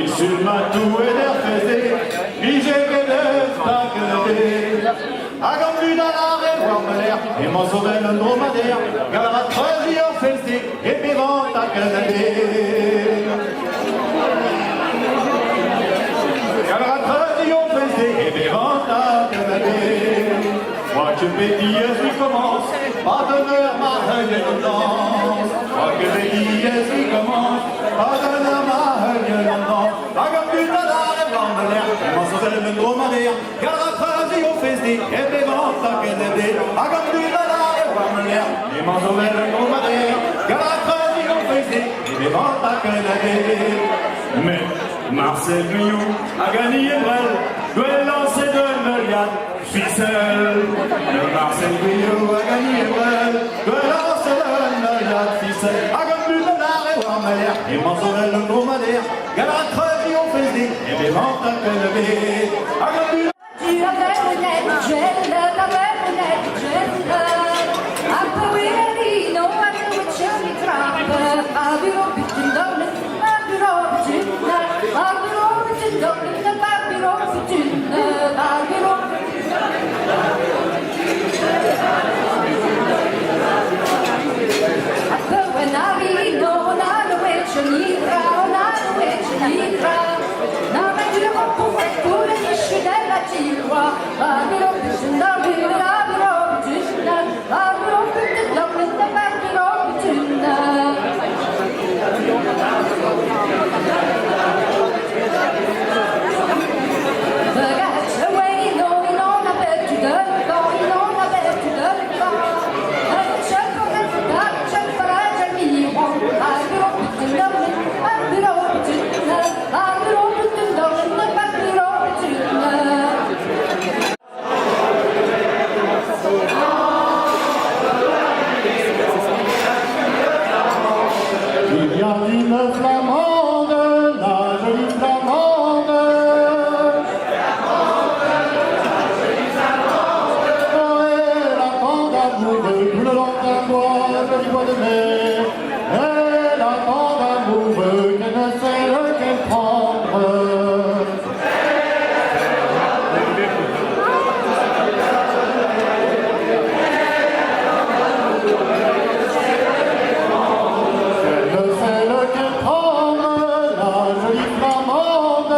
sur ma tour et der faisait, puis j'ai fait le stagner. A gambu dans la rêve, l'air, et mon sauvé le dromadaire, galera troisi en fessé, et puis vente à Canadé. Galera troisi en fessé, et puis vente à Canadé. Moi que béguilleuse lui commence, pardonneur ma haine et danse. Moi que béguilleuse lui commence, pardonneur ma haine et danse. A gambu dans la rêve, l'air, et mon sauvé le dromadaire, galera troisi en fessé, et puis vente à Canadé. A gambu dans la rêve, l'air, et mon sauvé le dromadaire, galera troisi en fessé, et puis vente à Canadé. Mais Marcel Guyot a gagné Brel, doit lancer de Meliane, ficelle. Marcel Guyot a gagné Brel, doit lancer de Meliane, ficelle. A gambu de l'art et Warmelière, et Mansorel le dromadaire, galera creuse on faisait, et les ventes à Canadé. A gambu de Tu avais une gel, t'avais une gel. A poverino, a luce mi trappa, a biro bitin doble, a biro bitin, a biro bitin doble, a biro bitin, a biro. A poverino, a luce mi trappa, a luce mi trappa. Non mi giro pure pure che scende la tigua, a biro bitin doble, a biro bitin, a biro bitin doble, a biro bitin. Ragazza, way, non ha aperto del cuore, non ha aperto del cuore. C'è come c'è farà il mio, a biro bitin doble, a biro bitin, a biro bitin doble, a biro bitin. Il y a une flamande, la jolie flamande. Elle attend d'amoureux tout le long d'un bois, joli bois de mer. Elle attend d'amoureux qu'elle ne sait lequel prendre. Elle ne sait lequel prendre, la jolie flamande.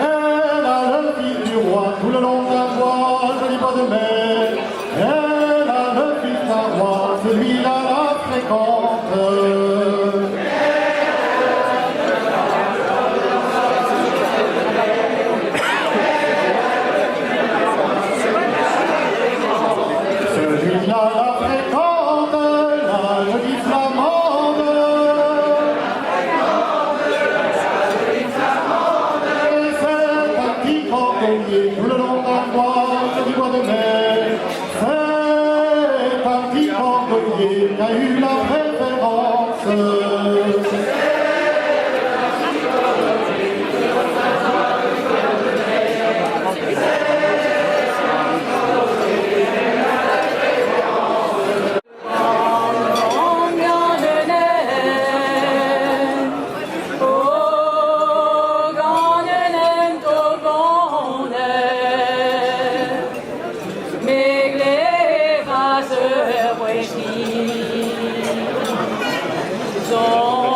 Elle a le fils du roi tout le long d'un bois, joli bois de mer. Elle a le fils d'un roi, celui-là la fréquente. Celui-là la fréquente, la jolie flamande. Et c'est un petit cordonnier tout le long d'un bois, joli bois de mer. C'est un petit cordonnier qui a eu la préférence. So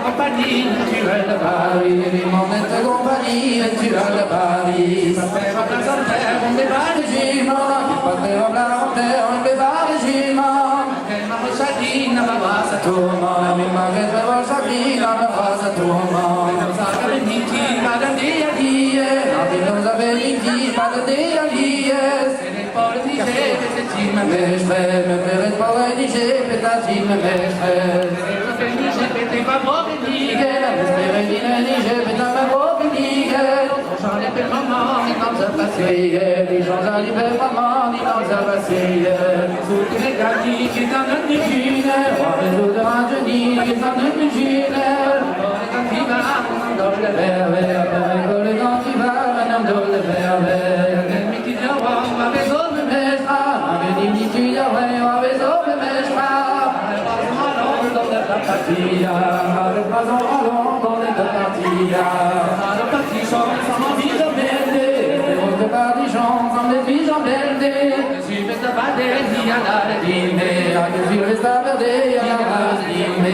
Compagnie, tu es de Paris, mon compagnie, tu es de Paris. Ça fait la santé, on débat de Gimon, pas de la santé, on débat de Gimon. Ma rosadina, ma bassa toma, ma veste rosadina, ma bassa toma. Non sapere di chi, ma da dia die, non sapere di chi, ma da dia die. Se ne parle di sé, se ci me mestre, me per parole di sé, per da ci me mestre. Te va buono di che, spero di ne dice, per da me buono di che. J'en ai per maman, di non sa passer, di j'en ai per maman, di non sa passer. Tutti i gatti che stanno in cucina, ho venuto davanti che stanno in cucina. Con le canti vanno, non dovrei bere, con le canti vanno, non dovrei bere. Che mi ti giova, ma vedo me mestra, ma vedi mi ti giova, ma vedo me mestra. Partia, le pas en allant dans les deux parties. Le parti chante sans envie de m'aider, les autres parties chantent sans les filles en m'aider. Je suis fait de bader, il y a la dîme, je suis resté à verder, il y a la dîme.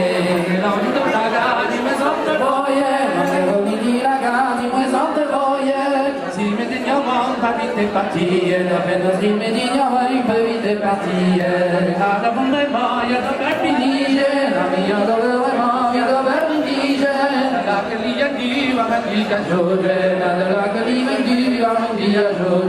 L'envie de la gare, du maison de voyer, ma mère dit la gare, du maison de voyer. Si mes ignorants, pas vite des parties, la peine de si mes ignorants, il peut vite des parties. À la bonne vraiment, il y a de belles finies, la meilleure de vraiment, il y a de belles finies. La que l'y a dit, va me dire qu'à jour, la que l'y a dit, va me dire qu'à jour.